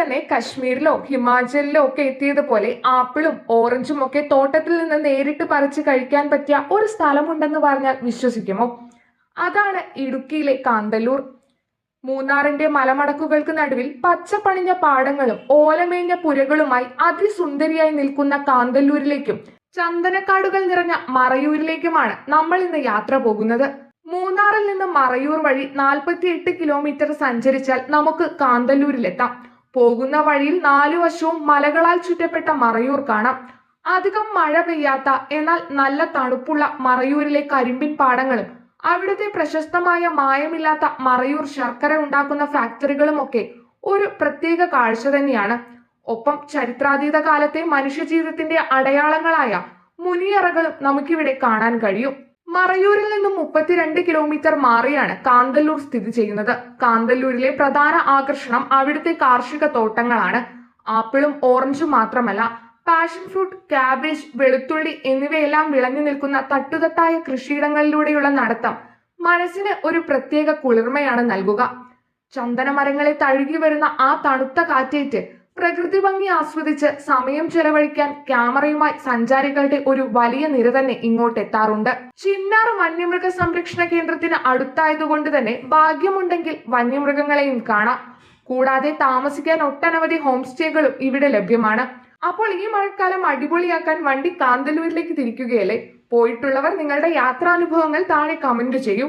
തന്നെ കശ്മീരിലോ ഹിമാചലിലോ ഒക്കെ എത്തിയതുപോലെ ആപ്പിളും ഓറഞ്ചും ഒക്കെ തോട്ടത്തിൽ നിന്ന് നേരിട്ട് പറിച്ച് കഴിക്കാൻ പറ്റിയ ഒരു സ്ഥലമുണ്ടെന്ന് പറഞ്ഞാൽ വിശ്വസിക്കുമോ? അതാണ് ഇടുക്കിയിലെ കാന്തല്ലൂർ. മൂന്നാറിന്റെ മലമടക്കുകൾക്ക് നടുവിൽ പച്ചപ്പണിഞ്ഞ പാടങ്ങളും ഓലമേഞ്ഞ പുരകളുമായി അതിസുന്ദരിയായി നിൽക്കുന്ന കാന്തല്ലൂരിലേക്കും ചന്ദനക്കാടുകൾ നിറഞ്ഞ മറയൂരിലേക്കുമാണ് നമ്മൾ ഇന്ന് യാത്ര പോകുന്നത്. മൂന്നാറിൽ നിന്ന് മറയൂർ വഴി 48 കിലോമീറ്റർ സഞ്ചരിച്ചാൽ നമുക്ക് കാന്തല്ലൂരിലെത്താം. പോകുന്ന വഴിയിൽ നാലു വശവും മലകളാൽ ചുറ്റപ്പെട്ട മറയൂർ കാണാം. അധികം മഴ പെയ്യാത്ത എന്നാൽ നല്ല തണുപ്പുള്ള മറയൂരിലെ കരിമ്പിൻ പാടങ്ങളും അവിടുത്തെ പ്രശസ്തമായ മായമില്ലാത്ത മറയൂർ ശർക്കര ഉണ്ടാക്കുന്ന ഫാക്ടറികളും ഒക്കെ ഒരു പ്രത്യേക കാഴ്ച തന്നെയാണ്. ഒപ്പം ചരിത്രാതീത കാലത്തെ മനുഷ്യജീവിതത്തിന്റെ അടയാളങ്ങളായ മുനിയറകളും നമുക്കിവിടെ കാണാൻ കഴിയും. മറയൂരിൽ നിന്നും 32 കിലോമീറ്റർ മാറിയാണ് കാന്തല്ലൂർ സ്ഥിതി ചെയ്യുന്നത്. കാന്തല്ലൂരിലെ പ്രധാന ആകർഷണം അവിടുത്തെ കാർഷിക തോട്ടങ്ങളാണ്. ആപ്പിളും ഓറഞ്ചും മാത്രമല്ല, പാഷൻ ഫ്രൂട്ട്, ക്യാബേജ്, വെളുത്തുള്ളി എന്നിവയെല്ലാം വിളഞ്ഞു നിൽക്കുന്ന തട്ടുതട്ടായ കൃഷിയിടങ്ങളിലൂടെയുള്ള നടത്തം മനസ്സിന് ഒരു പ്രത്യേക കുളിർമയാണ് നൽകുക. ചന്ദനമരങ്ങളെ തഴുകി വരുന്ന ആ തണുത്ത കാറ്റേറ്റ് പ്രകൃതി ഭംഗി ആസ്വദിച്ച് സമയം ചെലവഴിക്കാൻ ക്യാമറയുമായി സഞ്ചാരികളുടെ ഒരു വലിയ നിര തന്നെ ഇങ്ങോട്ട് എത്താറുണ്ട്. ചിന്നാർ വന്യമൃഗ സംരക്ഷണ കേന്ദ്രത്തിന് അടുത്തായതുകൊണ്ട് തന്നെ ഭാഗ്യമുണ്ടെങ്കിൽ വന്യമൃഗങ്ങളെയും കാണാം. കൂടാതെ താമസിക്കാൻ ഒട്ടനവധി ഹോം സ്റ്റേകളും ഇവിടെ ലഭ്യമാണ്. അപ്പോൾ ഈ മഴക്കാലം അടിപൊളിയാക്കാൻ വണ്ടി കാന്തല്ലൂരിലേക്ക് തിരിക്കുകയല്ലേ? പോയിട്ടുള്ളവർ നിങ്ങളുടെ യാത്രാനുഭവങ്ങൾ താഴെ കമന്റ് ചെയ്യൂ.